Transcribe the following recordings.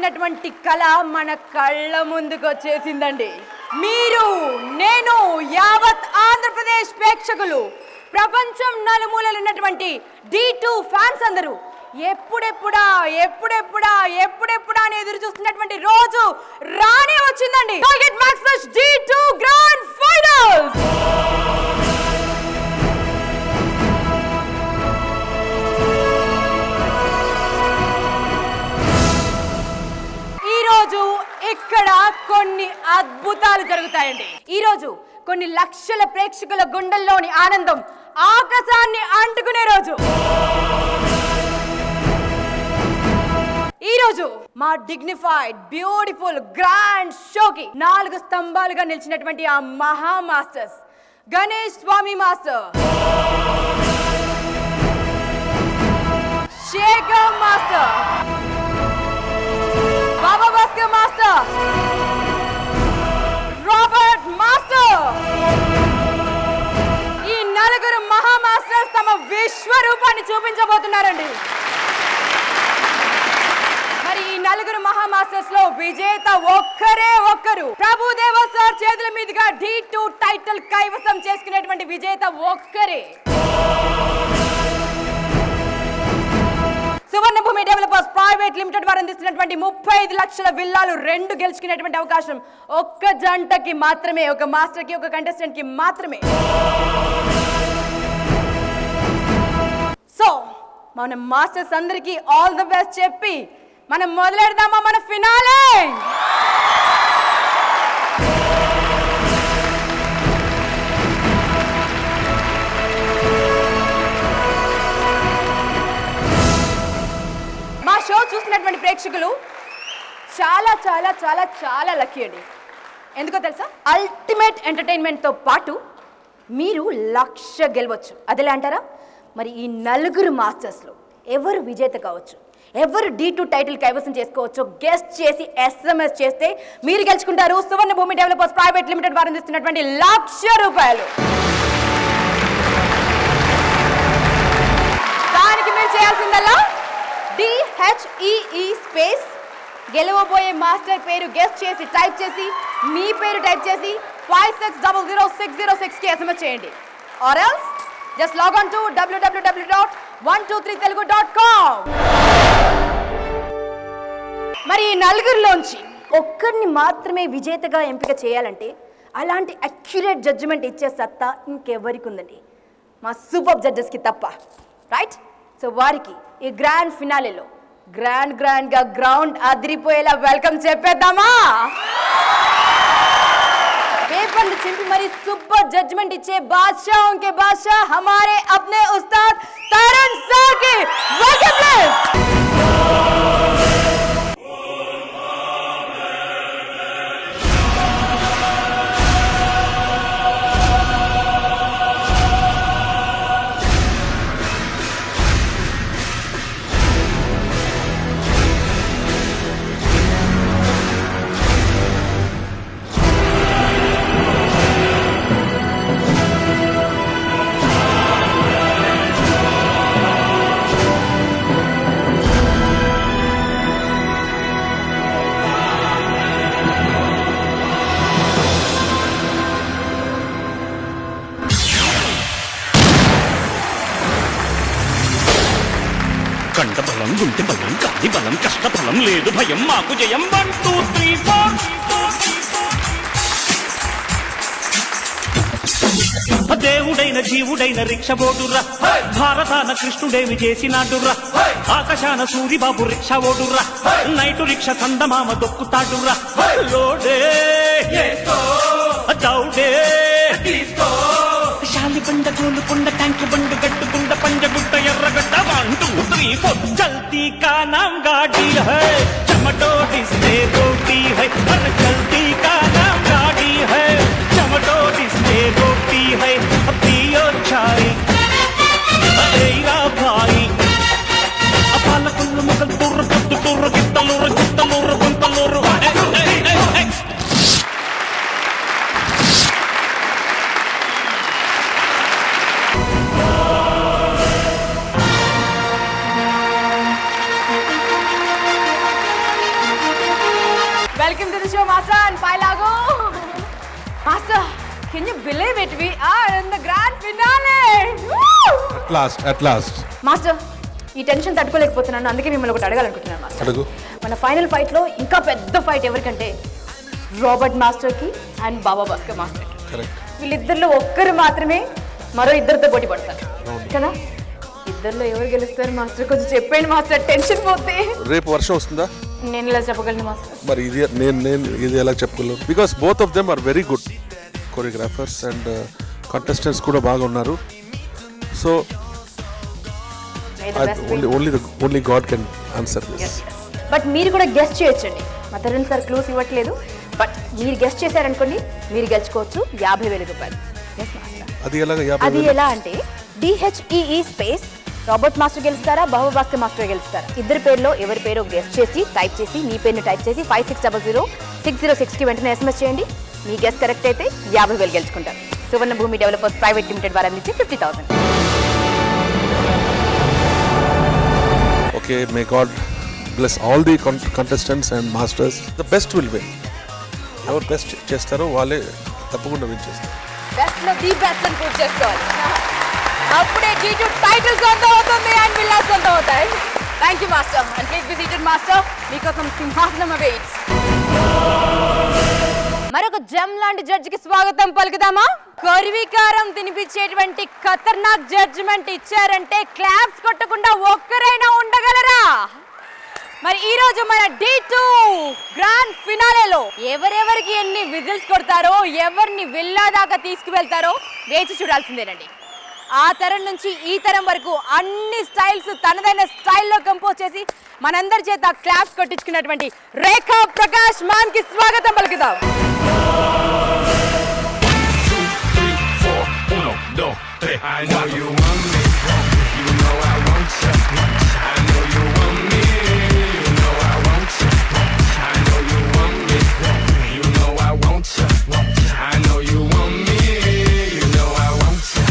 చూసినటువంటి కళ మన కళ్ళ ముందుకు వచ్చేసిందండి. మీరు, నేను, యావత్ ఆంధ్రప్రదేశ్ ప్రేక్షకులు, ప్రపంచం నలుమూలలు ఉన్నటువంటి D2 ఫ్యాన్స్ అందరూ ఎప్పుడెప్పుడా ఎప్పుడెప్పుడా ఎప్పుడెప్పుడా అని ఎదురు చూస్తున్నటువంటి రోజు రానే వచ్చిందండి. Target max fresh D2 grand finals. ఈరోజు ఇక్కడ కొన్ని అద్భుతాలు జరుగుతాయండి. ఈరోజు కొన్ని లక్షల ప్రేక్షకుల గుండెల్లోని ఆనందం ఆకాశాన్ని అంటుకునే రోజు. ఈరోజు మా డిగ్నిఫైడ్, బ్యూటిఫుల్, గ్రాండ్ షోకి 4 స్తంభాలుగా నిలిచినటువంటి ఆ మహా masters Ganesh Swami master, Shekhar master, Baba Bhaskar master, Robert master, ఈ 4 మహా మాస్టర్స్ తమ విశ్వరూపాన్ని చూపించబోతున్నారండి. మరి ఈ 4 మహా మాస్టర్స్ లో విజేత ఒక్కరే ఒక్కరు. ప్రభుదేవ సార్ చేతుల మీదుగా D2 టైటిల్ కైవసం చేసుకునేటువంటి విజేత ఒక్కరే. సువర్ణభూమి డెవలపర్స్ ప్రైవేట్ లిమిటెడ్ వారు అందిస్తున్నటువంటి 35 లక్షల విల్లాలు 2 గెలుచుకునేటువంటి అవకాశం ఒక్క జంటకి మాత్రమే, ఒక మాస్టర్ కి, ఒక కంటెస్టెంట్ కి మాత్రమే. సో మన మాస్టర్స్ అందరికీ ఆల్ ది బెస్ట్ చెప్పి మనం మొదలెడదామా మన ఫినాలే? మా షో చూసినటువంటి ప్రేక్షకులు చాలా చాలా చాలా చాలా లక్కీ అండి. ఎందుకో తెలుసా? అల్టిమేట్ ఎంటర్టైన్మెంట్తో పాటు మీరు 1,00,000 గెలవచ్చు. అదేలా అంటారా? మరి ఈ 4 మాస్టర్స్లో ఎవరు విజేత కావచ్చు, ఎవరు D2 టైటిల్ కైవసం చేసుకోవచ్చు గెస్ట్ చేసి SMS చేస్తే మీరు గెలుచుకుంటారు సువర్ణభూమి డెవలపర్స్ ప్రైవేట్ లిమిటెడ్ వారు అందిస్తున్నటువంటి 1,00,000 రూపాయలు. దానికి మీరు చేయాల్సిందల్లా DHEE స్పేస్ గెలవబోయే మాస్టర్ పేరు గెస్ట్ చేసి టైప్ చేసి మీ పేరు టైప్ చేసి 56000606 కి SMS చేయండి. Or else just log on to www.123telugu.com. మరి ఈ 4లోంచి ఒక్కరిని మాత్రమే విజేతగా ఎంపిక చేయాలంటే అలాంటి అక్యురేట్ జడ్జిమెంట్ ఇచ్చే సత్తా ఇంకెవరికి ఉందండి? మా సూపర్ జడ్జెస్కి తప్ప, రైట్? సో వారికి ఈ గ్రాండ్ ఫినాలేలో గ్రాండ్గా గ్రౌండ్ అదిరిపోయేలా వెల్కమ్ చెప్పేద్దామా? పేపర్లు చింపి మరి సూపర్ జడ్జ్మెంట్ ఇచ్చే బాద్షాహోं के बादशाह हमारे अपने उस्ताद तरुण सर की वेलकम प्लीज. కంఠబలం, గుంటె బలం, కాలి బలం, కష్టఫలం లేదు భయం మాకు జయం. 1 2 3 4. దేవుడైన జీవుడైన రిక్షబోడుర్రా, భారతాన కృష్ణుడేమి చేసినాడుర్రా, ఆకాశాన సూరిబాబు రిక్షా ఓడుర్రా, నైటు రిక్ష కందమామ దొక్కుతాడుర్రా, లోడే దౌడే శాలి బండ గోలుకొండ ట్యాంకి బండు గట్టుకుండ పంజగుట్ట ఎర్రగడ్డ 1 2 3 4 చల్తీ కా నామ్ గాడి హై చమటోడిస్తే రోటీ హై అర చల్తీ కా నామ్ గాడి హై చమటోడిస్తే రోటీ హై పియో చాయ్ అరేరా భాయి అపాలకులు ముగల్ తుర్రు పొద్దు తుర్రు గిత్తలూరు గిత్తలూరు గుంతలూరు. Welcome to the show, Master and Pai Lago. Master, can you believe it? We are in the grand finale. Woo! At last. Master, ఈ టెన్షన్ తట్టుకోలేకపోతున్నాను, అందుకే మిమ్మల్ని ఒకటి అడగాలనుకుంటున్నాను మాస్టర్. అడుగు. మన ఫైనల్ ఫైట్ లో ఇంకా పెద్ద ఫైట్ ఎవరికంటే రాబర్ట్ మాస్టర్ కి అండ్ బాబా భాస్కర్ మాస్టర్ కి. కరెక్ట్. వీళ్ళిద్దరిలో ఒక్కరు మాత్రమే మరో ఇద్దరితో పోటీ పడతారు కదా. ఇద్దరిలో ఎవరు గెలుస్తారు మాస్టర్? కొంచెం చెప్పండి మాస్టర్, టెన్షన్ పోతే. రేపు వర్షం వస్తుందా? నేను ఇలా చెప్పగలను మాస్టర్. మరి ఇది ఎలా చెప్పగలను? Because both of them are very good choreographers and contestants కూడా బాగా ఉన్నారు. So only god can answer this. But మీరు కూడా గెస్ట్ చేయొచ్చండి. మా తరుణ్ సార్ క్లూస్ ఇవ్వట్లేదు, బట్ మీరు గెస్ట్ చేశారనుకోండి మీరు గెలుచుకోవచ్చు 50,000 రూపాయలు. అది ఎలా అంటే DHEE స్పేస్ రాబర్ట్ మాస్టర్ గెలుస్తారా, బాబా భాస్కర్ మాస్టర్ గెలుస్తారా? ఇద్దరి పేరులో ఎవరి పేరు గెస్ట్ చేసి టైప్ చేసి మీ పేరుని టైప్ చేసి 56006006కి వెంటనే SMS చేయండి. మీ గెస్ట్ కరెక్ట్ అయితే 50,000 గెలుచుకుంటారు. సువర్ణ భూమి డెవలపర్స్ ప్రైవేట్ లిమిటెడ్ వారు అందించి 50,000. Okay, may God bless all the contestants and masters. The best will win. ఎవరు బెస్ట్ చేస్తారో వాళ్ళే తప్పకుండా విన్ చేస్తారు. బెస్ట్ లో ది బెస్ట్ అని పూర్తి చేసుకోవాలి. అప్పుడే G2 టైటిల్ సొంతం అవుతుంది అండ్ విల్లాస్ సొంతం అవుతాయి. Thank you master and please be seated master. మీకోసం సింహాసనం అవేట్స్. మరొక జమ్ లాంటి జడ్జికి స్వాగతం పలుకుదామా? కొరివికారం తినిపించేటువంటి ఖతర్నాక్ జడ్జిమెంట్ ఇచ్చారంటే క్లాప్స్ కొట్టకుండా ఒక్కరైనా ఉండగలరా? మరి ఈ రోజు మన D2 గ్రాండ్ ఫినాలేలో ఎవరెవరికి ఎన్ని విజిల్స్ కొడతారో, ఎవరిని విల్లా దాకా తీసుకువెళ్తారో వేచి చూడాల్సిందేనండి. ఆ తరం నుంచి ఈ తరం వరకు అన్ని స్టైల్స్ తనదైన స్టైల్లో కంపోజ్ చేసి మనందరి చేత క్లాప్స్ కొట్టించుకున్నటువంటి రేఖా ప్రకాష్ మాన్ కి స్వాగతం పలుకుదాం. I know you want me, you know I want you. I know you want me, you know I want you. I know you want me, you know I want you. I know you want me, you know I want you.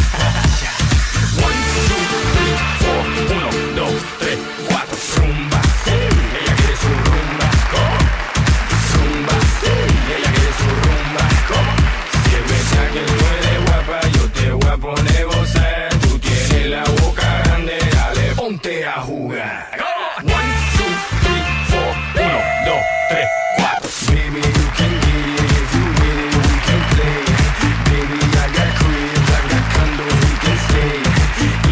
1, 2, 3, 4, 1, 2, 3, 4, zumba. Ella quiere su rumba, zumba. Ella quiere su rumba, si es verdad que tú eres guapa, yo te voy a poner. Ponte a jugar. 1, 2, 3, 4, 1, 2, 3, 4. Baby, you can get it if you with it, we can play. Baby, I got cribs, I got condos, we can stay.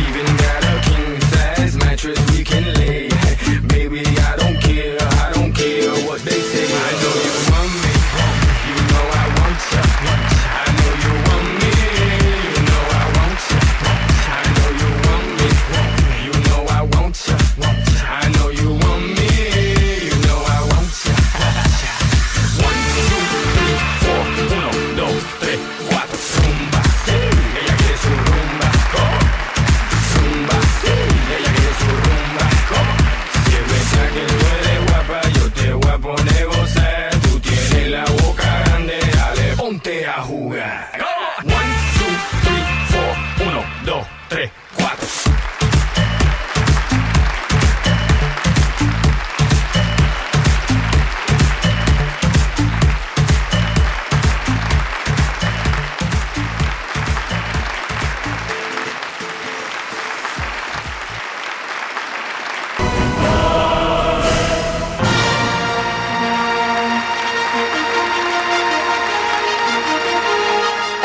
Even got a king size mattress we can lay. Baby, I don't care what they say. I know you want me, you know I want you. I know you want me, you know I want you. I know you want me, you know I want you. I know you want me, you know I want you. 1, 2, 3, 4, 1, 2, 3, 4, zumba. Ella quiere su rumba, zumba. Ella quiere su rumba. Si es verdad que tú eres guapa, yo te voy a poner a gozar. Tú tienes la boca grande, dale, ponte a jugar. 1, 2, 3, 4, 1, 2, 3, 4.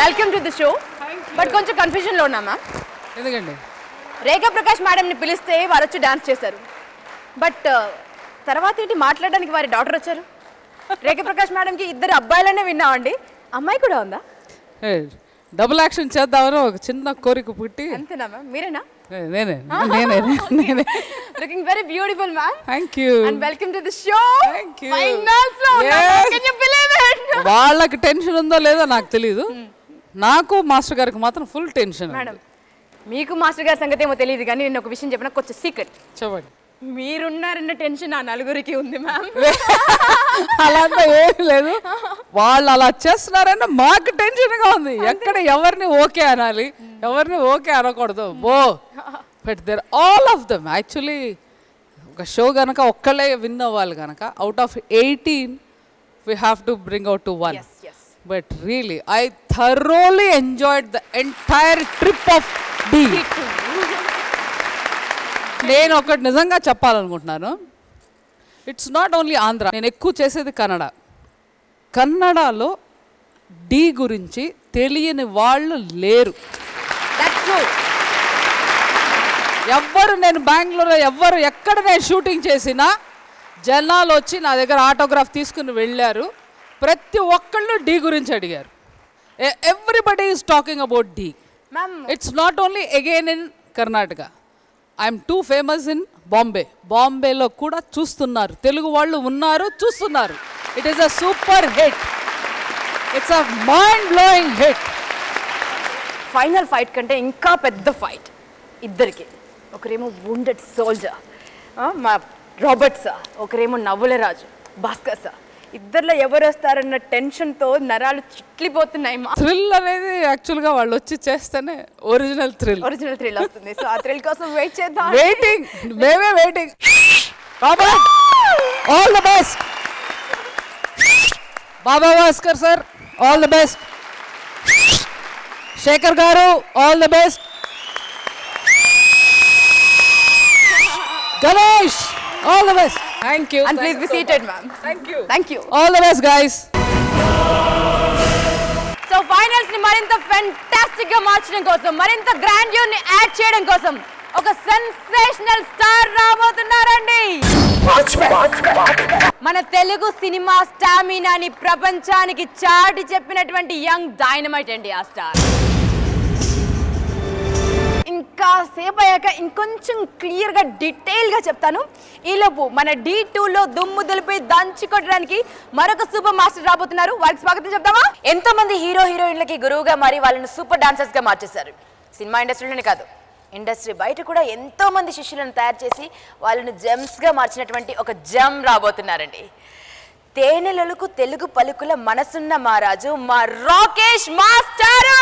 Welcome to the show. But కొంచెం కన్ఫ్యూజన్లో ఉన్నామా? ఎందుకండి రేఖా ప్రకాష్ మేడంని పిలిస్తే వారు వచ్చి dance చేశారు. But తర్వాత ఏంటి మాట్లాడడానికి వారి డాటర్ వచ్చారు. రేఖా ప్రకాష్ మేడంకి 2 అబ్బాయిలనే విన్నామండి, అమ్మాయి కూడా ఉందా? డబుల్ యాక్షన్ చేద్దామని ఒక చిన్న కోరిక పుట్టి. అంతేనా మ్యామ్? మీరేనా? నేనే. Looking very beautiful ma'am. Thank you and welcome to the show. Thank you. Finals లో కెన్ యు బిలీవ్ ఇట్? వాళ్ళకి టెన్షన్ ఉందో లేదో నాకు తెలియదు, నాకు మాస్టర్ గారికి మాత్రం ఫుల్ టెన్షన్. మేడం మీకు మాస్టర్ గారి సంగతి ఏమో తెలియదు, కానీ నేను ఒక విషయం చెప్పిన కొంచెం సీక్రెట్. చెప్పండి. మీరున్నారన్న టెన్షన్ ఆ నలుగురికి ఉంది మ్యామ్. అలా ఏం లేదు, వాళ్ళు అలా చేస్తున్నారన్న మాకు టెన్షన్గా ఉంది. ఎక్కడ ఎవరిని ఓకే అనాలి, ఎవరిని ఓకే అనకూడదు. But there all of them actually ఒక షో కనుక ఒక్కళ్ళే విన్ అవ్వాలి కనుక out of 18 we have to bring out to one. Yes, yes. But really, I thoroughly enjoyed the entire trip of D. నేను ఒకటి నిజంగా చెప్పాలనుకుంటున్నాను. It's not only Andhra. నేను ఎక్కువ చేసేది కన్నడలో డి గురించి తెలియని వాళ్ళు లేరు. That's true. నేను బెంగళూరులో ఎక్కడ నేను షూటింగ్ చేసినా జనాలు వచ్చి నా దగ్గర ఆటోగ్రాఫ్ తీసుకుని వెళ్ళారు. ప్రతి ఒక్కళ్ళు డి గురించి అడిగారు. Everybody is talking about Dhee. It's not only again in Karnataka. I'm too famous in బాంబేలో కూడా చూస్తున్నారు, తెలుగు వాళ్ళు ఉన్నారు, చూస్తున్నారు. It is a super hit. It's a mind blowing hit. Final fight కంటే ఇంకా పెద్ద ఫైట్ ఇద్దరికి. ఒకరేమో wounded సోల్జర్ మా రాబర్ట్ సార్, ఒకరేమో నవ్వులరాజు భాస్కర్ సార్. ఇద్దరిలో ఎవరు వస్తారన్న టెన్షన్తో నరాలు చిట్లిపోతున్నాయి. మా థ్రిల్ అనేది యాక్చువల్గా వాళ్ళు వచ్చి చేస్తేనే ఒరిజినల్ థ్రిల్ వస్తుంది. సో ఆ థ్రిల్ కోసం వెయిట్ చేద్దాం. మేమే waiting. Baba all the best. Baba Bhaskar sir all the best. Shekhar garu all the best. Ganesh all the best. Thank you. And please be seated, ma'am. Thank you. All the best, guys. So finals ni marinta fantastic ga marchadam kosam, marinta grandeur ni add cheyadam kosam oka sensational star rabothunnarandi. మన Telugu cinema స్టామినాని ప్రపంచానికి చాటి చెప్పినటువంటి young dynamite అండి ఆ star. ఇంకా సేపు అయ్యాక ఇంకొంచెం క్లియర్గా డీటెయిల్గా చెప్తాను. ఈలోపు మన D2లో దుమ్ము దులిపి దంచి కొట్టడానికి మరొక సూపర్ మాస్టర్ రాబోతున్నారు. వారికి స్వాగతం చెప్తామా? ఎంతో మంది హీరోయిన్లకి గురువుగా మారి వాళ్ళని సూపర్ డాన్సర్స్గా మార్చేశారు. సినిమా ఇండస్ట్రీలోనే కాదు, ఇండస్ట్రీ బయట కూడా ఎంతో మంది శిష్యులను తయారు చేసి వాళ్ళని జెమ్స్గా మార్చినటువంటి ఒక జెమ్ రాబోతున్నారండి. తేనెలలకు తెలుగు పలుకుల మనసున్న మహారాజు మా రాకేష్ మాస్టారు.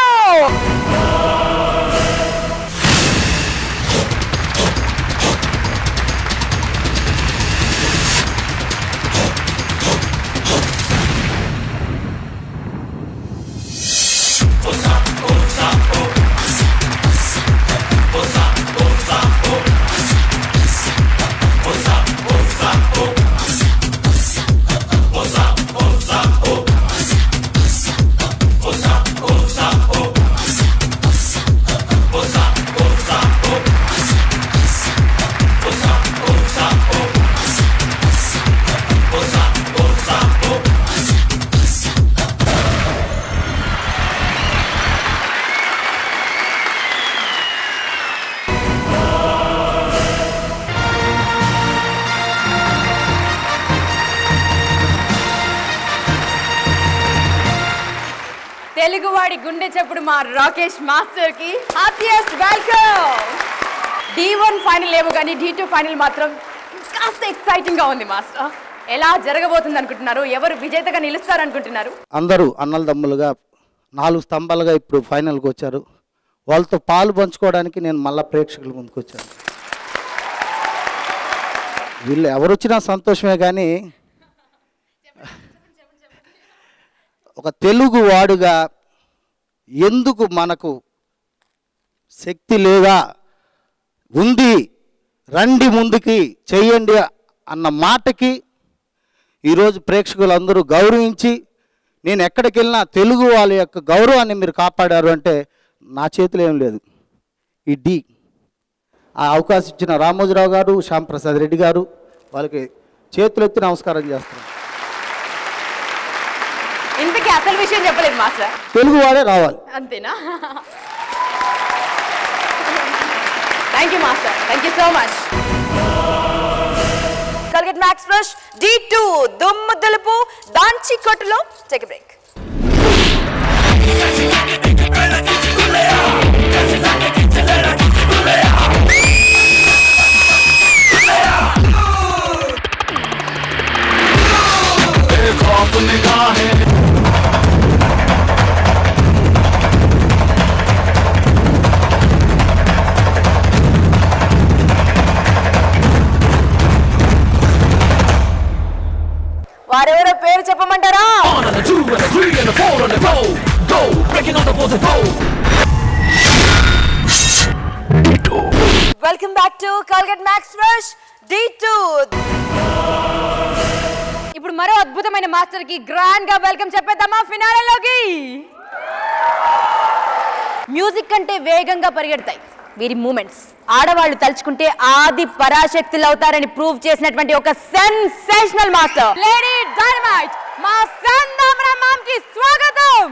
తెలుగువాడి గుండె చెప్పుడు మా రాకేష్ మాస్టర్ కి హార్టియెస్ట్ వెల్కమ్. D1 ఫైనల్ ఏమో కానీ D2 ఫైనల్ మాత్రం కాస్త ఎక్సైటింగ్ గా ఉంది మాస్టర్. ఎలా జరగబోతుంది అనుకుంటున్నారు? ఎవరు విజేతగా నిలుస్తారు అనుకుంటున్నారు? అందరూ అన్నల దమ్ములుగా 4 స్తంభాలుగా ఇప్పుడు ఫైనల్కి వచ్చారు. వాళ్ళతో పాలు పంచుకోవడానికి నేను మళ్ళీ ప్రేక్షకుల ముందుకు వచ్చాను. వీళ్ళు ఎవరు వచ్చినా సంతోషమే, కానీ ఒక తెలుగు వాడుగా ఎందుకు మనకు శక్తి లేదా, ఉంది, రండి ముందుకి చెయ్యండి అన్న మాటకి ఈరోజు ప్రేక్షకులందరూ గౌరవించి నేను ఎక్కడికి వెళ్ళినా తెలుగు వాళ్ళ యొక్క గౌరవాన్ని మీరు కాపాడారు అంటే నా చేతిలో ఏం లేదు. ఈ డి ఆ అవకాశం ఇచ్చిన రామోజీరావు గారు, శ్యాంప్రసాద్ రెడ్డి గారు, వాళ్ళకి చేతులెత్తి నమస్కారం చేస్తున్నాను. ఇంతకీ అసలు విషయం చెప్పలేదు మాస్టర్. తెలుగు వాడే రావాలి, అంతేనా? Thank you master, thank you so much. Colgate max fresh D2 దుమ్ము దులుపు దాంచి కొట్టులో టేక్ ఎ బ్రేక్. వారెవరో పేరు చెప్ప చెప్పమంటారా? Welcome back to Colgate max fresh D2. ఇప్పుడు మరో అద్భుతమైన మాస్టర్ కి గ్రాండ్ గా వెల్కమ్ చెప్పేద్దామా ఫినాలేలోకి. మ్యూజిక్ కంటే వేగంగా పరిగెడతాయి వీరి మూమెంట్స్. ఆడవాళ్ళు తలుచుకుంటే ఆది పరాశక్తులు అవుతారని ప్రూవ్ చేసినటువంటి ఒక సెన్సేషనల్ మాస్టర్ లేడీ డైనమైట్ మా సందామరా మామ్ కి స్వాగతం.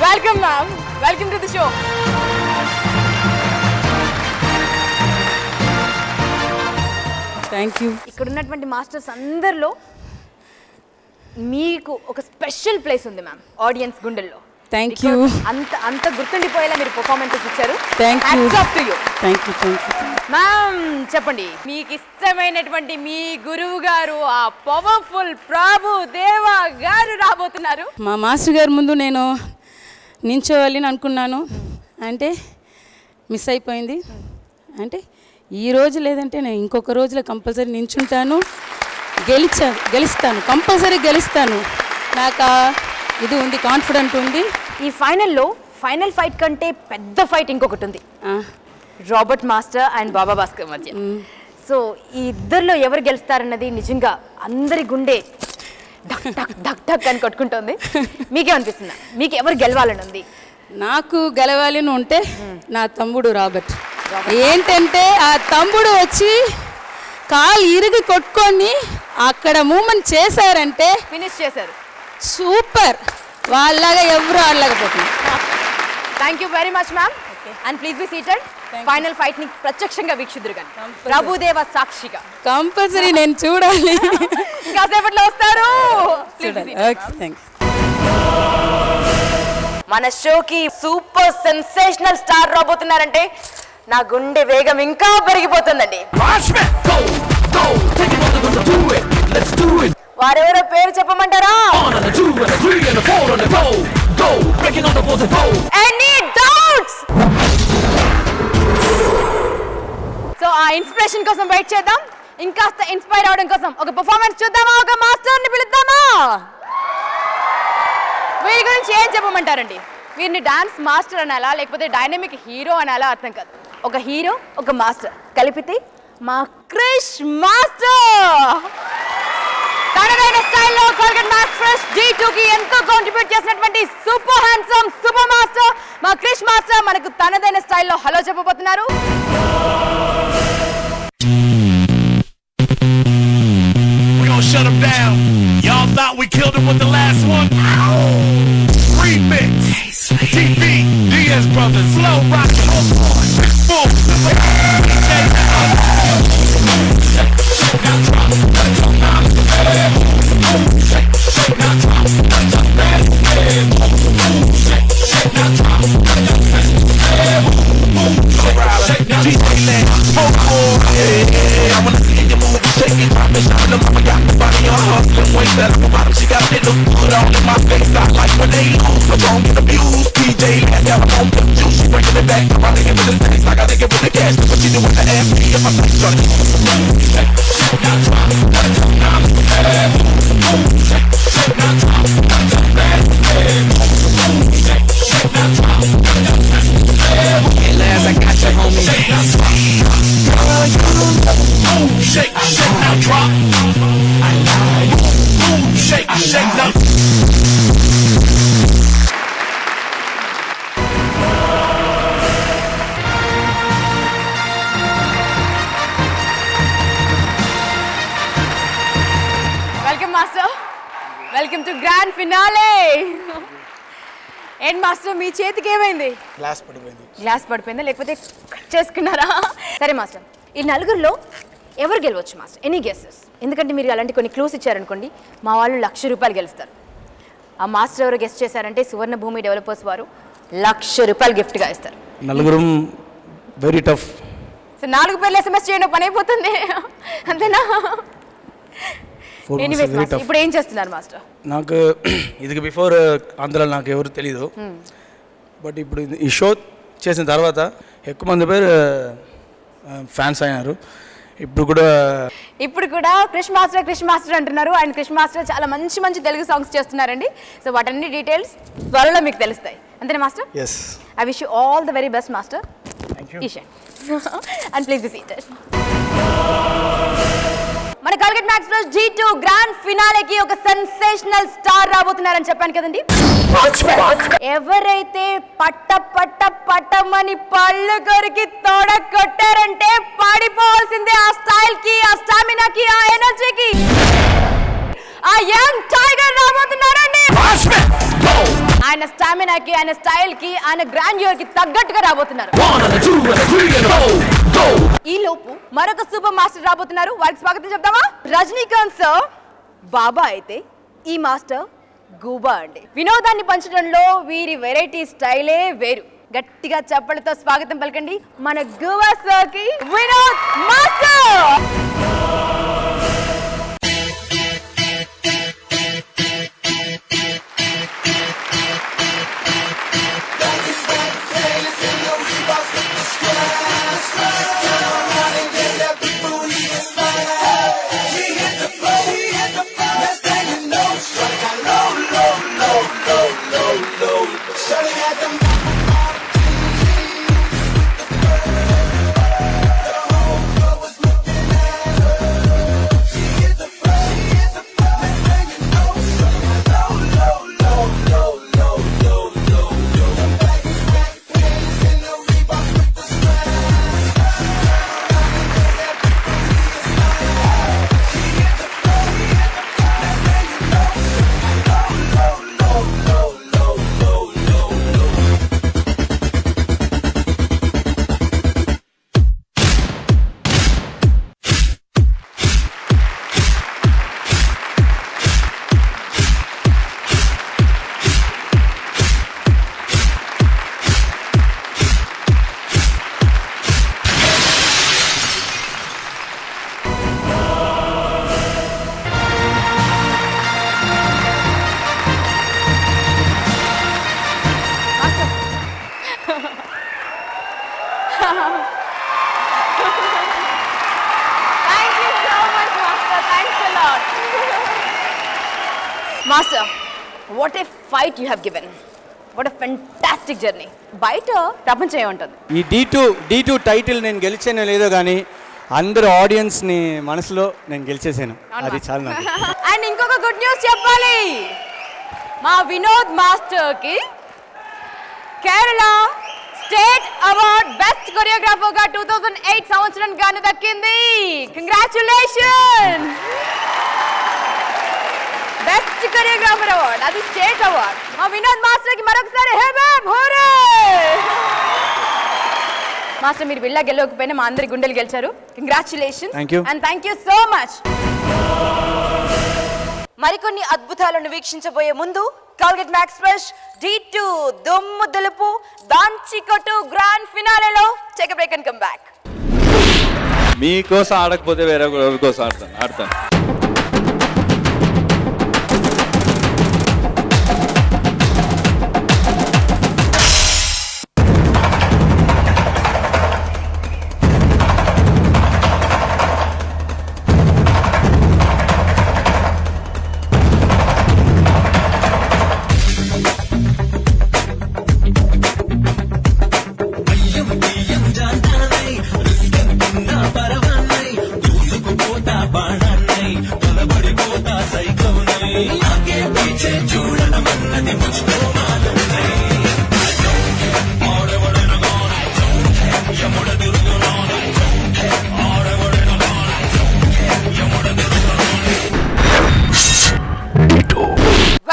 Welcome ma'am. Welcome to the show. Thank you. ఇక్కడ ఉన్నటువంటి మాస్టర్స్ అందరిలో మీకు ఒక స్పెషల్ ప్లేస్ ఉంది మ్యామ్ ఆడియన్స్ గుండెల్లో. Thank you. అంత గుర్తుండిపోయేలా మీరు పర్ఫార్మెన్సెస్ ఇచ్చారు. Thank you. Hats off to you. Thank you. Ma'am చెప్పండి, మీకు ఇష్టమైనటువంటి మీ గురువు గారు ఆ పవర్ఫుల్ ప్రభు దేవా గారు రాబోతున్నారు. మా మాస్టర్ గారి ముందు నేను నించోవాలి అనుకున్నాను, అంటే మిస్ అయిపోయింది. అంటే ఈ రోజు లేదంటే నేను ఇంకొక రోజులో కంపల్సరీ నించుంటాను, గెలుస్తాను, కంపల్సరీ గెలుస్తాను. నాకు ఇది ఉంది, కాన్ఫిడెంట్ ఉంది. ఈ ఫైనల్ ఫైట్ కంటే పెద్ద ఫైట్ ఇంకొకటి ఉంది, Robert master and Baba Bhaskar మధ్య. సో ఈ ఇద్దరిలో ఎవరు గెలుస్తారన్నది నిజంగా అందరి గుండె ధక్ ధక్ ధక్ ధక్ అని కొట్టుకుంటుంది. మీకేమనిపిస్తుందా, మీకు ఎవరు గెలవాలని ఉంది? నాకు గెలవాలని ఉంటే నా తమ్ముడు రాబర్ట్. ఏంటంటే ఆ తమ్ముడు వచ్చి కాలు ఇరిగి కొట్టుకొని అక్కడ మూమెంట్ చేశారంటే ఫినిష్ చేశారు. సూపర్. వాళ్ళలాగా ఎవరు ఆడలేకపోతున్నారు. Thank you very much ma'am. And please be seated. Final fight ని ప్రత్యక్షంగా వీక్షిద్దురు కానీ ప్రభుదేవ సాక్షిగా. కంపల్సరీ నేను చూడాలి. కాసేపట్లో వస్తారు. మన షోకి సూపర్ సెన్సేషనల్ స్టార్ రాబోతున్నారంటే నా గుండె వేగం ఇంకా పెరిగిపోతుందండి. వారెవరో పేరు చెప్పమంటారా? Any doubts? సో ఆ ఇన్స్పిరేషన్ కోసం వెయిట్ చేద్దాం. ఇంకాస్త ఇన్స్పైర్ అవడం కోసం ఒక పర్ఫార్మెన్స్ చూద్దామా? ఒక మాస్టర్ ని పిలుద్దామా? వీరి గురించి ఏం చెప్పమంటారండి? వీరిని డాన్స్ మాస్టర్ అనాలా లేకపోతే డైనమిక్ హీరో అనాలా అర్థం కాదు. ఒక హీరో, ఒక మాస్టర్ కలిపితే మా క్రిష్ మాస్టర్. తనదైన స్టైల్లో కాల్గేట్ మ్యాక్స్ ఫ్రెష్ D2 కి ఎంతో కాంట్రిబ్యూట్ చేసినటువంటి సూపర్ హ్యాండ్సమ్ సూపర్ మాస్టర్ మా క్రిష్ మాస్టర్ మనకు తనదైన స్టైల్లో హలో చెప్పబోతున్నారు. Shut them down. Y'all thought we killed him with the last one? Remix. TP, Diaz Brothers, Slow Rock, Boom. it with the gas. What you do with the ass? If I'm not trying to last, I got you, homie. Shake, shake, now drop. I like shake, shake, now. Welcome master, welcome to grand finale. ఏంటి master మీ చేతికి ఏమైంది? Glass పడిపోయింది. Glass పడిపోయిందా లేకపోతే cut చేసుకున్నారా? సరే master, ఈ నలుగురిలో ఎవరు గెలవచ్చు మాస్టర్? Any guesses? ఎందుకంటే మీరు అలాంటి కొన్ని క్లూస్ ఇచ్చారనుకోండి మా వాళ్ళు ₹1,00,000 గెలుస్తారు. ఆ మాస్టర్ ఎవరు గెస్ట్ చేశారంటే సువర్ణ భూమి డెవలపర్స్ వారు ₹1,00,000 గిఫ్ట్గా ఇస్తారు. నలుగురం వెరీ టఫ్. సో 4 పేర్లు SMS చేయడం పని అయిపోతుంది అంతేనా? ఎనీవేస్ మాస్టర్, ఇప్పుడు ఏం చేస్తున్నారు మాస్టర్? నాకు ఇది బిఫోర్ అందులో నాకు ఎవరు తెలీదు. బట్ ఇప్పుడు ఈ షో చేసిన తర్వాత ఎక్కువ మంది పేరు ఫ్యాన్స్ అయినారు. ఇప్పుడు కూడా క్రిష్ మాస్టర్ అంటున్నారు. అండ్ క్రిష్ మాస్టర్ చాలా మంచి మంచి తెలుగు సాంగ్స్ చేస్తున్నారండి. సో వాటన్ని డీటెయిల్స్ త్వరలో మీకు తెలుస్తాయి. అంతేనా master? Yes. I wish you all the very best master. Thank you. Ishan and please be seated. మన Colgate max plus G2 grand ఫినాలేకి ఒక సెన్సేషనల్ స్టార్ రాబోతున్నారని చెప్పాను కదండి. ఎవరైతే పట్టమని పళ్ళు కొరికి తోడ కొట్టారంటే పాడిపోవాల్సిందే ఆ స్టైల్ కి, ఆ స్టామినాకి, ఆ ఎనర్జీకి. ఆ యంగ్ టైగర్ రాబోతున్నారండి. ఆయన స్టామినాకి, ఆయన స్టైల్ కి, ఆయన గ్రాండ్యూర్ కి తగ్గట్టుగా రాబోతున్నారు. ఈ లోపు మరొక సూపర్ మాస్టర్ రాబోతున్నారు. వారికి స్వాగతం చెప్తామా? రజనీకాంత్ సార్ బాబా అయితే ఈ మాస్టర్ గూబా అండి. వినోదాన్ని పంచడంలో వీరి వెరైటీ స్టైలే వేరు. గట్టిగా చప్పలతో స్వాగతం పలకండి మన గూబా సార్ కి, Vinod master. Master, what a fight you have given. What a fantastic journey. బయట ప్రపంచం ఏముంటుంది? ఈ D2 టైటిల్ నేను గెలిచానో లేదో కానీ అందరు ఆడియన్స్ని మనసులో నేను గెలిచేసాను. అది చాలా నాకు. అండ్ ఇంకొక గుడ్ న్యూస్ చెప్పాలి. మా వినోద్ మాస్టర్కి కేరళ స్టేట్ అవార్డ్ బెస్ట్ కొరియోగ్రాఫర్గా 2008 సంవత్సరం గాను దక్కింది. కంగ్రాచులేషన్. బెస్ట్ కొరియోగ్రాఫర్ అవార్డ్, అది స్టేట్ అవార్డ్. మా వినోద్ మాస్టర్కి మరొకసారి మాస్టర్ మీరు బిళ్ళ గెలవకపోయినా మా అందరి గుండెలు గెలిచారు. Congratulation and thank you so much. మరికొన్ని అద్భుతాలను వీక్షించబోయే ముందు కాల్గేట్ మ్యాక్స్ ఫ్రెష్ D2 దుమ్ము దులుపు దాంచికొట్టు గ్రాండ్ ఫినాలేలో take a break and come back. మీకోసం ఆడకపోతే వేరే ఎవరికోసం ఆడతాను. బాణాన్నై తలబడిపోతా సైకవునై ఆగే పీచే చూడడమన్నది ముచ్చుకో మానవునై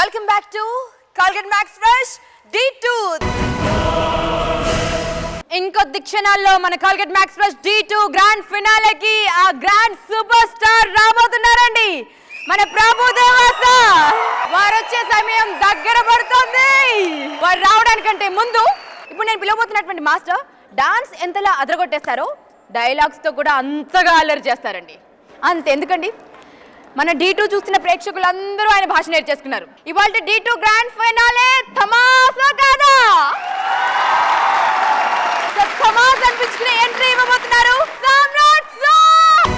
welcome back to Colgate max fresh D2. ఇంకొద్ది క్షణాల్లో మన Colgate max fresh D2 grand ఫినాలేకి ఆ గ్రాండ్ సూపర్ స్టార్ రాబోతున్నారండి, మన ప్రభుదేవా సార్. వారు వచ్చే సమయం దగ్గర పడుతుంది. వారు రావడానికంటే ముందు ఇప్పుడు నేను పిలవబోతున్నటువంటి మాస్టర్ డాన్స్ ఎంతలా అదరగొట్టేస్తారో డైలాగ్స్ తో కూడా అంతగా అల్లరి చేస్తారండి. అంతెందుకండి, మన D2 చూస్తున్న ప్రేక్షకులందరూ ఆయన భాష నేర్చేసుకున్నారు. ఇవాళ D2 గ్రాండ్ ఫైనాలే తమాసా కాదా, తమాసా అనిపించుకునే ఎంట్రీ ఇవ్వబోతున్నారు సామ్రాట్ సార్.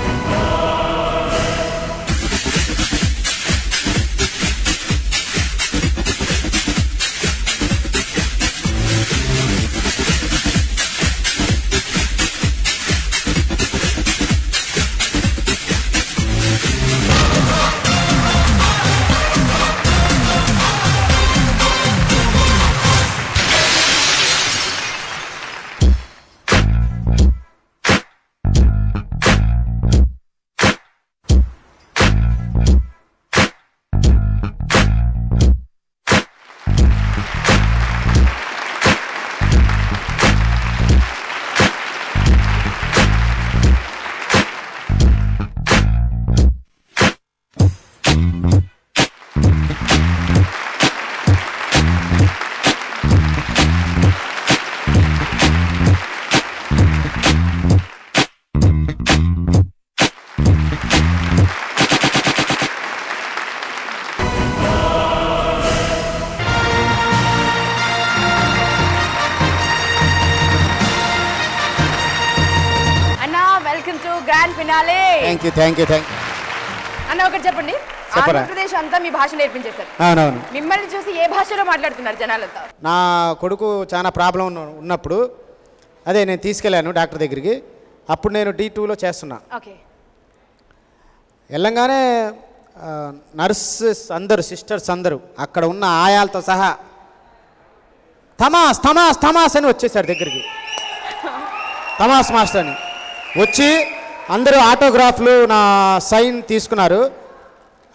థ్యాంక్ యూ అన్న ఒకటి చెప్పండి, ఆంధ్రప్రదేశ్ అంతా మీ భాష నేర్పించేశారు. అవునవును. మిమ్మల్ని చూసి ఏ భాషలో మాట్లాడుతున్నారు జనాలంతా? నా కొడుకు చాలా ప్రాబ్లం ఉన్నప్పుడు అదే నేను తీసుకెళ్ళాను డాక్టర్ దగ్గరికి. అప్పుడు నేను D2లో చేస్తున్నా. ఓకే. వెళ్ళంగానే నర్సెస్ అందరూ, సిస్టర్స్ అందరూ అక్కడ ఉన్న ఆయాలతో సహా థమాస్ థమాస్ థమాస్ అని వచ్చేసాడు దగ్గరికి. థమాస్ మాస్టర్ అని వచ్చి అందరూ ఆటోగ్రాఫ్లు నా సైన్ తీసుకున్నారు.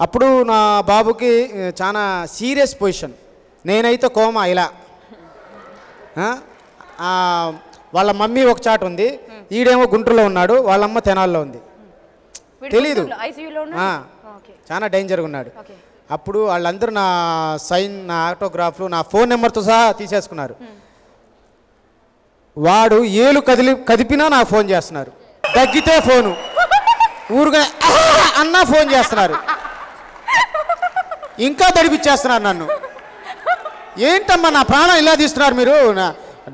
అప్పుడు నా బాబుకి చాలా సీరియస్ పొజిషన్, నేనైతే కోమా ఇలా. వాళ్ళ మమ్మీ ఒక చాట ఉంది, ఈడేమో గుంటూరులో ఉన్నాడు, వాళ్ళమ్మ తెనాల్లో ఉంది. తెలీదు, చాలా డేంజర్గా ఉన్నాడు. అప్పుడు వాళ్ళందరూ నా సైన్, నా ఆటోగ్రాఫ్లు, నా ఫోన్ నెంబర్తో సహా తీసేసుకున్నారు. వాడు ఏలు కదిపినా నాకు ఫోన్ చేస్తున్నారు, దగ్గితే ఫోను, ఊరుగా అన్నా ఫోన్ చేస్తున్నారు, ఇంకా తడిపిచ్చేస్తున్నారు నన్ను. ఏంటమ్మా నా ప్రాణం ఇలా తీస్తున్నారు మీరు,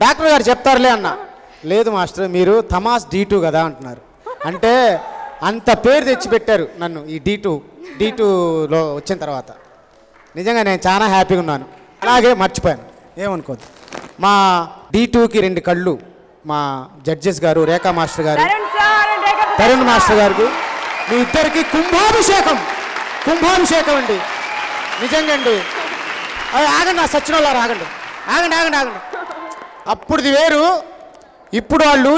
డాక్టర్ గారు చెప్తారులే అన్న. లేదు మాస్టర్, మీరు థమాస్ D2 కదా అంటున్నారు. అంటే అంత పేరు తెచ్చిపెట్టారు నన్ను ఈ D2లో వచ్చిన తర్వాత. నిజంగా నేను చాలా హ్యాపీగా ఉన్నాను. అలాగే మర్చిపోయాను, ఏమనుకోద్దు. మా D2కి 2 కళ్ళు మా జడ్జెస్ గారు, రేఖా మాస్టర్ గారు, తరుణ్ మాస్టర్ గారికి, మీ ఇద్దరికి కుంభాభిషేకం అండి. నిజంగా అండి. ఆగండి, ఆ సచ్చినోళ్ళారు ఆగండి ఆగండి ఆగండి ఆగండి. అప్పుడుది వేరు, ఇప్పుడు వాళ్ళు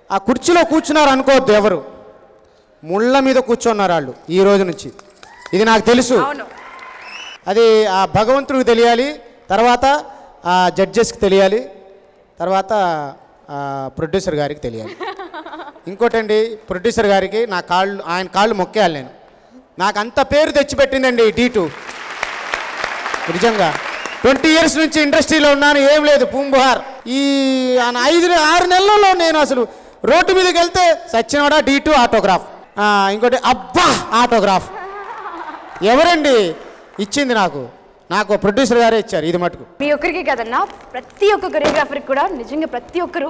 ఆ కుర్చీలో కూర్చున్నారు అనుకోవద్దు ఎవరు, ముళ్ళ మీద కూర్చున్నారు వాళ్ళు ఈ రోజు నుంచి. ఇది నాకు తెలుసు, అది ఆ భగవంతుడికి తెలియాలి, తర్వాత ఆ జడ్జెస్కి తెలియాలి, తర్వాత ప్రొడ్యూసర్ గారికి తెలియాలి. ఇంకోటండి, ప్రొడ్యూసర్ గారికి నా కాళ్ళు, ఆయన కాళ్ళు మొక్కేయాలి నేను. నాకు అంత పేరు తెచ్చిపెట్టిందండి D2. నిజంగా 20 years నుంచి ఇండస్ట్రీలో ఉన్నాను, ఏం లేదు పూంబుహార్. ఈ 5-6 నెలల్లో నేను అసలు రోడ్డు మీదకి వెళ్తే సచ్చినోడా D2 ఆటోగ్రాఫ్, ఇంకోటి అబ్బా ఆటోగ్రాఫ్. ఎవరండి ఇచ్చింది? నాకు ప్రొడ్యూసర్ గారే ఇచ్చారు. ఇది మటుకు మీ ఒక్కరికి కదన్నా, ప్రతి ఒక్క కొరియోగ్రాఫర్కి కూడా నిజంగా ప్రతి ఒక్కరు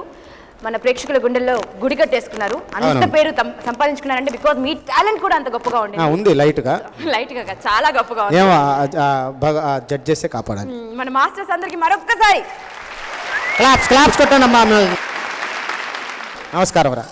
మన ప్రేక్షకుల గుండెల్లో గుడి కట్టేసుకున్నారు. అంత పేరు సంపాదించుకున్నారంటే బికాజ్ మీ టాలెంట్ కూడా అంత గొప్పగా ఉంది. లైట్గా చాలా గొప్పగా ఉంది. ఏమో జడ్జెసే కాపాడాలి. మన మాస్టర్స్ అందరికి మరొక్కసారి క్లాప్స్ కొట్టండి అమ్మా. నమస్కారం రా.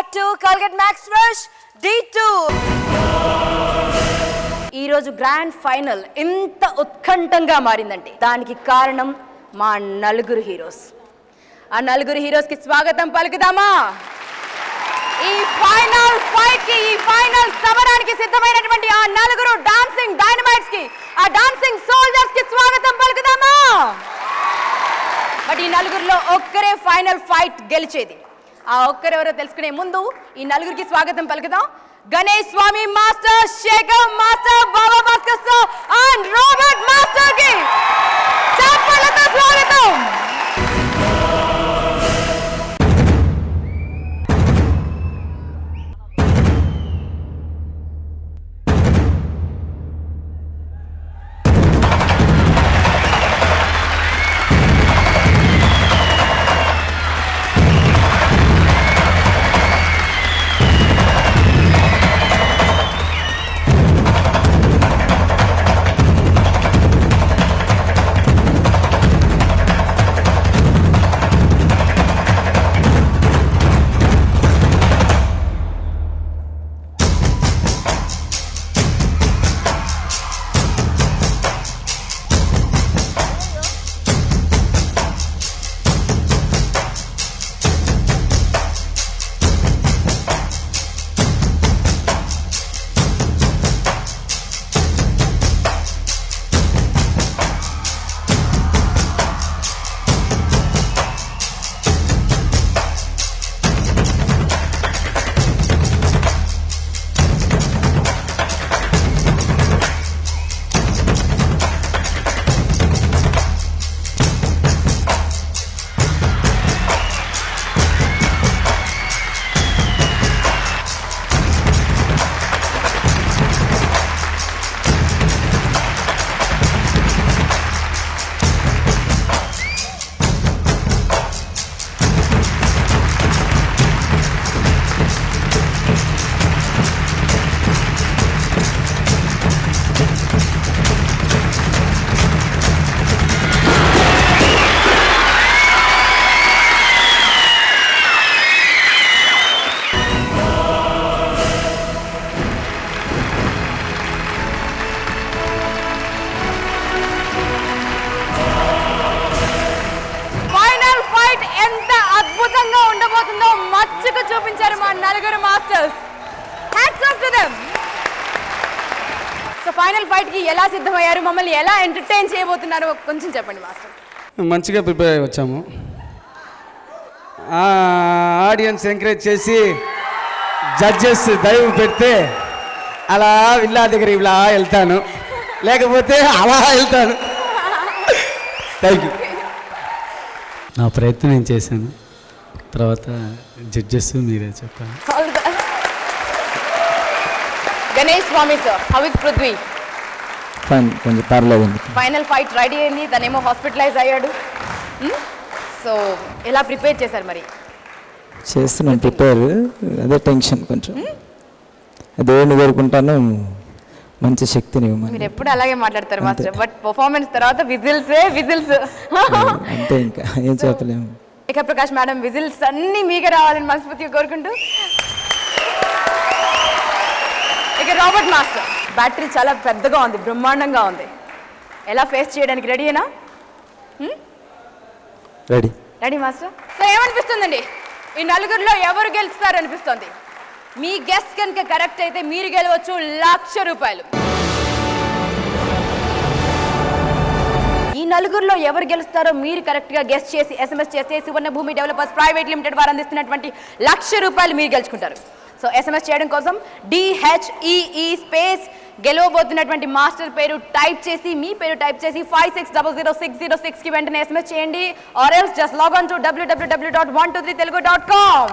Back to Colgate max fresh D2. ఈరోజు గ్రాండ్ ఫైనల్ ఎంత ఉత్కంఠంగా మారిందంటే దానికి కారణం మా నలుగురు హీరోస్. ఆ నలుగురు హీరోస్కి స్వాగతం పలుకుదామా? ఈ ఫైనల్ ఫైట్ కి, ఈ ఫైనల్ సమరానికి సిద్ధమైనటువంటి ఆ నలుగురు డాన్సింగ్ డైనమైట్స్ కి, ఆ డాన్సింగ్ సోల్జర్స్ కి స్వాగతం పలుకుదామా? బట్ ఈ నలుగురిలో ఒక్కరే ఫైనల్ ఫైట్ గెలిచేది. ఆ ఒక్కరెవరో తెలుసుకునే ముందు ఈ నలుగురికి స్వాగతం పలుకుదాం. Ganesh Swami master, Shekhar master, Baba Bhaskar and Robert master కి చప్పట్లతో స్వాగతం. చూపించారు మా నలుగురు masters. Hats off to them. So final fight కి ఎలా సిద్ధమయ్యారు, మమ్మల్ని ఎలా ఎంటర్టైన్ చేయబోతున్నారు కొంచెం చెప్పండి మాస్టర్. మంచిగా ప్రిపేర్ అయ్యి వచ్చాము. ఆడియన్స్ ఎంకరేజ్ చేసి జడ్జెస్ దైవం పెడితే అలా విల్లా దగ్గర ఇలా వెళ్తాను, లేకపోతే అలా వెళ్తాను. Thank you. నా ప్రయత్నం నేను చేశాను, తర్వాత జడ్జెస్ మీరే చెప్పాలి. గణేష్ స్వామి సార్, హౌ ఇస్ పృథ్వీ? కొంచెం పర్లేదండి. ఫైనల్ ఫైట్ రెడీ అయింది, తనేమో హాస్పిటలైజ్ అయ్యాడు. సో ఎలా ప్రిపేర్ చేశారు మరి? చేస్తున్నాను ప్రిపేర్, అదే టెన్షన్ కొంచెం. దేవుడిని కోరుకుంటాను మంచి శక్తిని. మీరు ఎప్పుడు అలాగే మాట్లాడతారు మాస్టర్, బట్ పర్ఫార్మెన్స్ తర్వాత విజిల్స్ అంతే, ఇంకా ఏం చెప్పలేము. రేఖా ప్రకాష్ మేడం విజిల్స్ అన్ని మీకే రావాలని మనస్ఫూర్తిగా కోరుకుంటూ, ఇక రాబర్ట్ మాస్టర్ బ్యాటరీ చాలా పెద్దగా ఉంది, బ్రహ్మాండంగా ఉంది. ఎలా ఫేస్ చేయడానికి రెడీనా? Ready ready master. సో ఏమనిపిస్తుందండి, ఈ నలుగురిలో ఎవరు గెలుస్తారు అనిపిస్తుంది? మీ గెస్ కనుక కరెక్ట్ అయితే మీరు గెలవచ్చు 1,00,000 రూపాయలు. ఈ నలుగురిలో ఎవరు గెలుస్తారో మీరు కరెక్ట్గా గెస్ చేసి SMS చేస్తే సువర్ణ భూమి డెవలపర్స్ ప్రైవేట్ లిమిటెడ్ వారు అందిస్తున్నటువంటి 1,00,000 రూపాయలు మీరు గెలుచుకుంటారు. సో SMS చేయడం కోసం DHEE స్పేస్ గెలవబోతున్నటువంటి మాస్టర్ పేరు టైప్ చేసి, మీ పేరు టైప్ చేసి 56000606కి వెంటనే SMS చేయండి. Or else just log on to www.123telugu.com.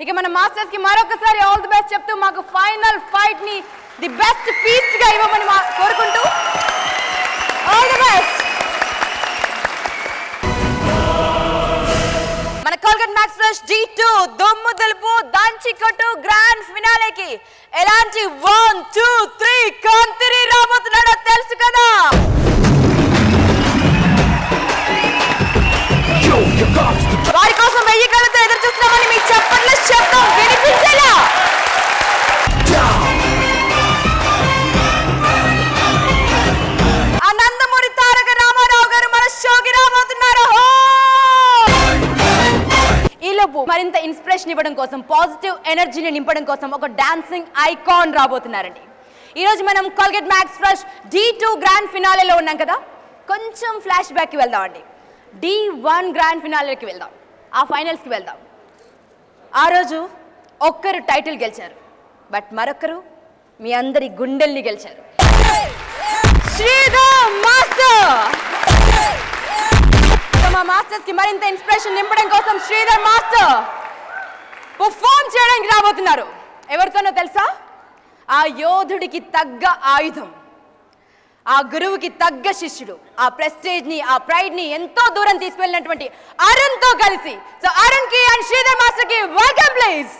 ఇక మన మాస్టర్స్ కి మరొకసారి ఆల్ ది బెస్ట్ చెప్తూ మాకు ఫైనల్ ఫైట్ ని ది బెస్ట్ ఫీస్ట్ గా ఇవ్వమని కోరుకుంటూ ఆల్ ది బెస్ట్. మన కోల్గేట్ మ్యాక్స్ ఫ్రెష్ D2 దుమ్ము దులుపు దంచి కొట్టు గ్రాండ్ ఫినాలేకి ఎలాంటి 1, 2, 3 కాంతిరి రాబోతున్నాడో తెలుసు కదా. వారి కోసం 1000 కళ్ళతో ఎదురు మరింత ఇన్స్పిరేషన్ ఇవ్వడం కోసం, పాజిటివ్ ఎనర్జీని నింపడం కోసం ఒక డాన్సింగ్ ఐకాన్ రాబోతున్నారండి. ఈరోజు మనం Colgate max fresh D2 grand ఫినాలేలో ఉన్నాం కదా, కొంచెం ఫ్లాష్ బ్యాక్కి వెళ్దామండి. D1 గ్రాండ్ ఫినాలేకి వెళ్దాం, ఆ ఫైనల్స్కి వెళ్దాం. ఆ రోజు ఒక్కరు టైటిల్ గెలిచారు, బట్ మరొకరు మీ అందరి గుండెల్ని గెలిచారు. శ్రీధర్ మాస్టర్. మా మాస్టర్స్ కి మరింత ఇన్స్పిరేషన్ నింపడం కోసం శ్రీధర్ మాస్టర్ పర్ఫార్మ్ చేయడానికి రాబోతున్నారు. ఎవరితోనో తెలుసా? ఆ యోధుడికి తగ్గ ఆయుధం, ఆ గురువుకి తగ్గ శిష్యుడు, ఆ ప్రెస్టేజ్ ని, ఆ ప్రైడ్ ని ఎంతో దూరం తీసుకెళ్ళినటువంటి అరుణ్ తో కలిసి. సో అరుణ్ కి అండ్ శ్రీధర్ మాస్టర్ కి welcome please.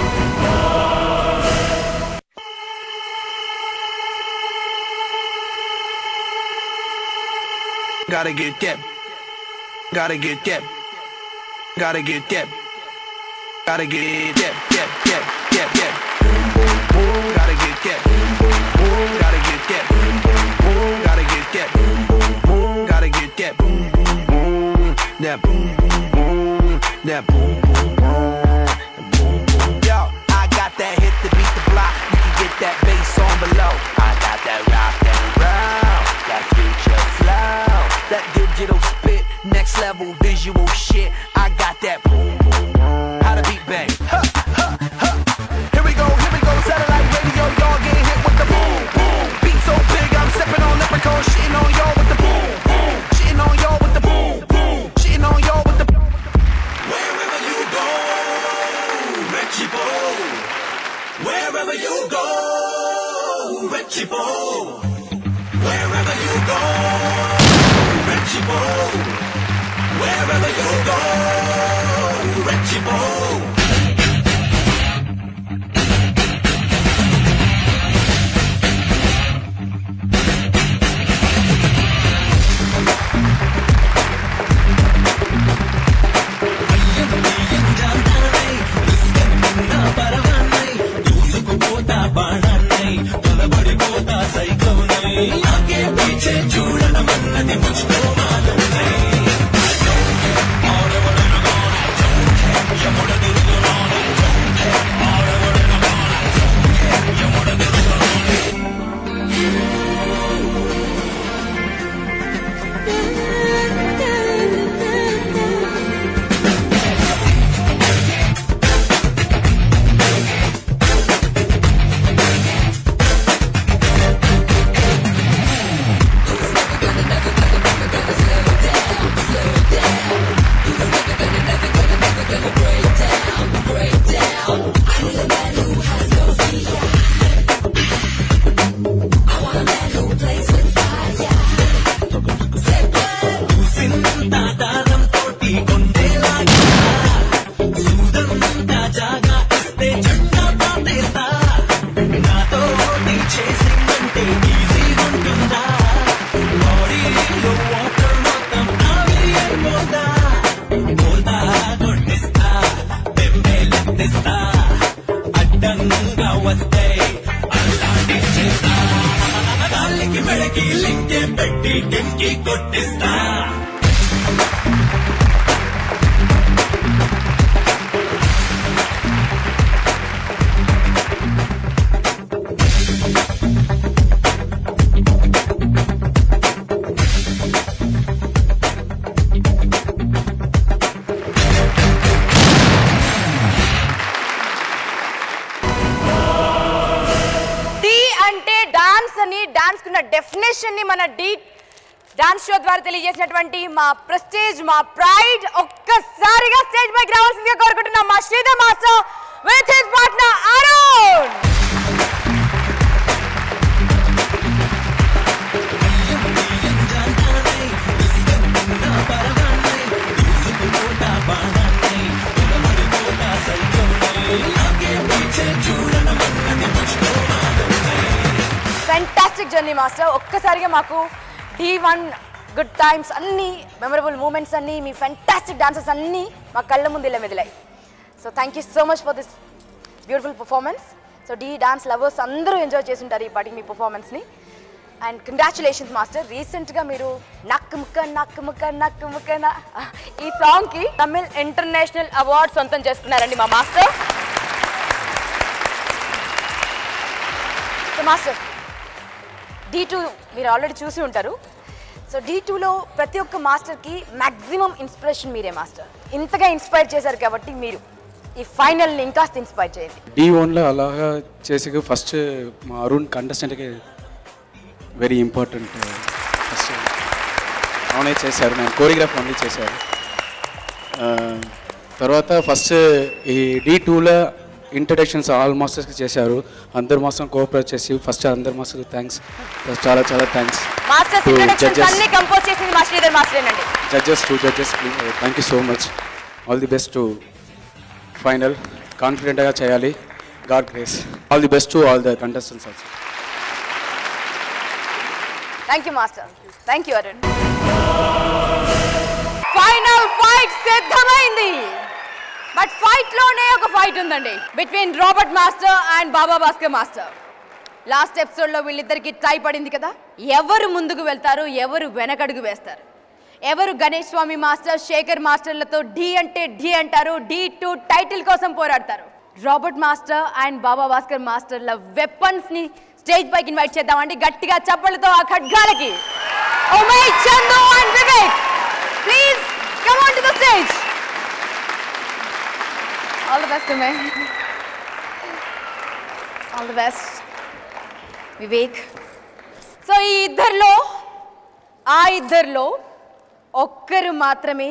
Gotta get that. Gotta get that. Gotta get that. Gotta get that. Gotta get that. Gotta get that. Gotta get that. Gotta get that. Boom boom boom. That boom boom boom. That boom boom boom. Yo, I got that hit to beat the block. You can get that bass on below. I got that rock and roll. That future flow. That digital spit. Next level visual shit. I got that boom boom. How to beat bang. Huh, huh, huh. Here we go. Satellite radio, y'all getting hit with the boom boom. Beat so big, I'm stepping on leprechaun, shitting on y'all with the boom boom. Shitting on y'all with the boom boom. Shitting on y'all with the. Wherever you go, Rechibo. Wherever you go, Rechibo. Wherever you go, Rechibo. Wherever you go, Rechibo. Definition ని మన dance show ద్వారా తెలియజేసినటువంటి మా prestige, మా pride ఒక్కసారిగా stage పైకి రావాల్సిందిగా కోరుకుంటున్నాం మా Sridhar master with his partner Arun. Fantastic journey master. ఒక్కసారిగా మాకు D1 గుడ్ టైమ్స్ అన్నీ, మెమరబుల్ మూమెంట్స్ అన్నీ, మీ ఫ్యాంటాస్టిక్ డాన్సెస్ అన్నీ మా కళ్ళ ముందు ఇలా మెదిలాయి. So thank you so much for this beautiful performance. So dance lovers అందరూ ఎంజాయ్ చేస్తుంటారు ఈ పాటికి మీ పర్ఫార్మెన్స్ని. And congratulations master. రీసెంట్గా మీరు నక్కు ముక్క ఈ సాంగ్కి తమిళ్ ఇంటర్నేషనల్ అవార్డ్ సొంతం చేసుకున్నారండి మా మాస్టర్. సో మాస్టర్, D2 మీరు ఆల్రెడీ చూసి ఉంటారు. సో D2లో ప్రతి ఒక్క మాస్టర్కి మ్యాక్సిమం ఇన్స్పిరేషన్ మీరే మాస్టర్. ఇంతగా ఇన్స్పైర్ చేశారు కాబట్టి మీరు ఈ ఫైనల్ని ఇంకాస్త ఇన్స్పైర్ చేయండి. D1లో అలాగా చేసి ఫస్ట్ మా అరుణ్ కంటెస్టెంట్కి వెరీ ఇంపార్టెంట్. ఫస్ట్ అవునే చేశారు, నేను కోరియోగ్రాఫ్ అన్నీ చేశారు. తర్వాత ఫస్ట్ ఈ D2లో ఇంట్రడక్షన్స్ ఆల్ మాస్టర్స్కి చేశారు. అందరు మాస్టర్ కోఆపరేట్ చేసి ఫస్ట్ అందరు మాస్టర్కి థ్యాంక్స్, చాలా చాలా thanks. Judges please thank you so much. All the best to final. కాన్ఫిడెంట్గా చేయాలి. God grace. All the best to all the contestants also. Thank you master. Thank you Arun. Final fight సిద్ధమైంది. But fight లోనే ఒక fight ఉందండి between Robert master and Baba Bhaskar master. Last ఎపిసోడ్లో వీళ్ళిద్దరికి టై పడింది కదా. ఎవరు ముందుకు వెళ్తారు, ఎవరు వెనకడుగు వేస్తారు, ఎవరు గణేష్ స్వామి మాస్టర్ శేఖర్ మాస్టర్లతో డి అంటే డి అంటారు, D2 టైటిల్ కోసం పోరాడతారు. Robert master and Baba Bhaskar మాస్టర్ల వెపన్స్ ని స్టేజ్ పైకి ఇన్వైట్ చేద్దామండి గట్టిగా చప్పలతో ఆ ఖడ్గాలకి. Umesh, Chandu and Vivek, please come on to the stage. All the best Umesh. All the best Vivek. So ఈ ఇద్దరిలో ఒక్కరు మాత్రమే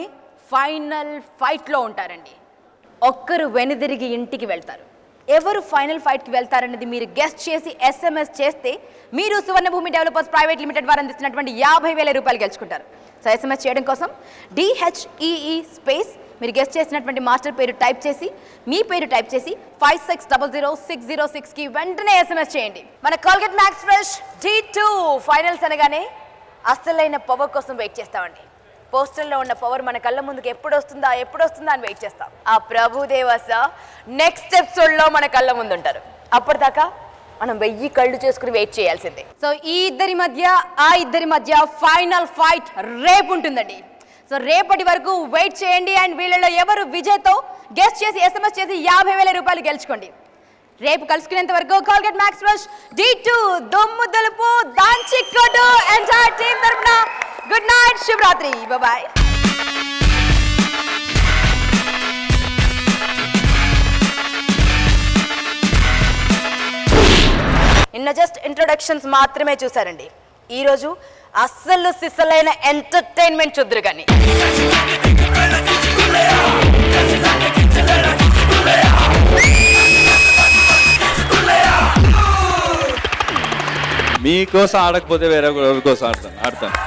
ఫైనల్ ఫైట్లో ఉంటారండి. ఒక్కరు వెనుదిరిగి ఇంటికి వెళ్తారు. ఎవరు ఫైనల్ ఫైట్కి వెళ్తారన్నది మీరు గెస్ట్ చేసి SMS చేస్తే మీరు సువర్ణభూమి డెవలపర్స్ ప్రైవేట్ లిమిటెడ్ వారు అందిస్తున్నటువంటి 50,000 రూపాయలు గెలుచుకుంటారు. సో SMS చేయడం కోసం DHEE స్పేస్ మీరు గెస్ట్ చేసినటువంటి మాస్టర్ పేరు టైప్ చేసి మీ పేరు టైప్ చేసి 56000606కి వెంటనే SMS చేయండి. మన Colgate max fresh D2 finals అనగానే అసలైన పవర్ కోసం వెయిట్ చేస్తామండి. పోస్టర్లో ఉన్న పవర్ మన కళ్ళ ముందుకు ఎప్పుడు వస్తుందా అని వెయిట్ చేస్తాం. ఆ ప్రభుదేవస నెక్స్ట్ ఎపిసోడ్లో మన కళ్ళ ముందు ఉంటారు. అప్పటిదాకా మనం 1000 కళ్ళు చేసుకుని వెయిట్ చేయాల్సిందే. సో ఈ ఇద్దరి మధ్య ఫైనల్ ఫైట్ రేపు ఉంటుందండి. సో రేపటి వరకు వెయిట్ చేయండి. అండ్ వీళ్ళలో ఎవరు విజయ్తో గెస్ట్ చేసి SMS చేసి 50,000 రూపాయలు గెలుచుకోండి. రేపు కలుసుకునేంత వరకు కోల్గేట్ మ్యాక్స్ ఫ్రెష్ D2 దొమ్ము దులుపు దాంచి కొట్టు ఎంటైర్ టీమ్ తరపున గుడ్ నైట్, శుభరాత్రి, బాయ్. నిన్న జస్ట్ ఇంట్రొడక్షన్స్ మాత్రమే చూసారండి. ఈరోజు అస్సలు సిస్సలైన ఎంటర్టైన్మెంట్ చూద్దరు కానీ. మీకోసం ఆడకపోతే వేరే కోసం ఆడతాను.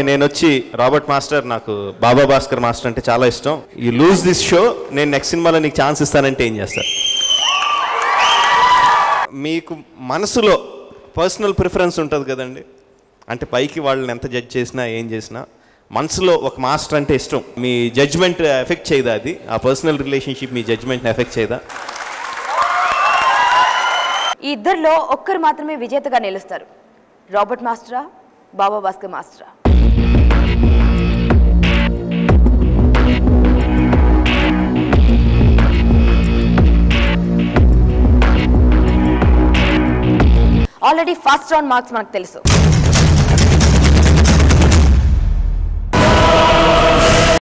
నేను వచ్చి రాబర్ట్ మాస్టర్, నాకు బాబా భాస్కర్ మాస్టర్ అంటే చాలా ఇష్టం. యూ లూజ్ దిస్ షో, నేను నెక్స్ట్ సినిమాలో నీకు ఛాన్స్ ఇస్తానంటే ఏం చేస్తారు? మీకు మనసులో పర్సనల్ ప్రిఫరెన్స్ ఉంటుంది కదండి, అంటే పైకి వాళ్ళని ఎంత జడ్జ్ చేసినా ఏం చేసినా మనసులో ఒక మాస్టర్ అంటే ఇష్టం. మీ జడ్జ్మెంట్ ఎఫెక్ట్ చేయదా? అది ఆ పర్సనల్ రిలేషన్షిప్ మీ జడ్జ్మెంట్ని ఎఫెక్ట్ చేయదా? ఈ ఇద్దరిలో ఒక్కరు మాత్రమే విజేతగా నిలుస్తారు. రాబర్ట్ మాస్టరా, బాబా భాస్కర్ మాస్టరా? ఆల్రెడీ ఫస్ట్ రౌండ్ మార్క్స్ మనకు తెలుసు.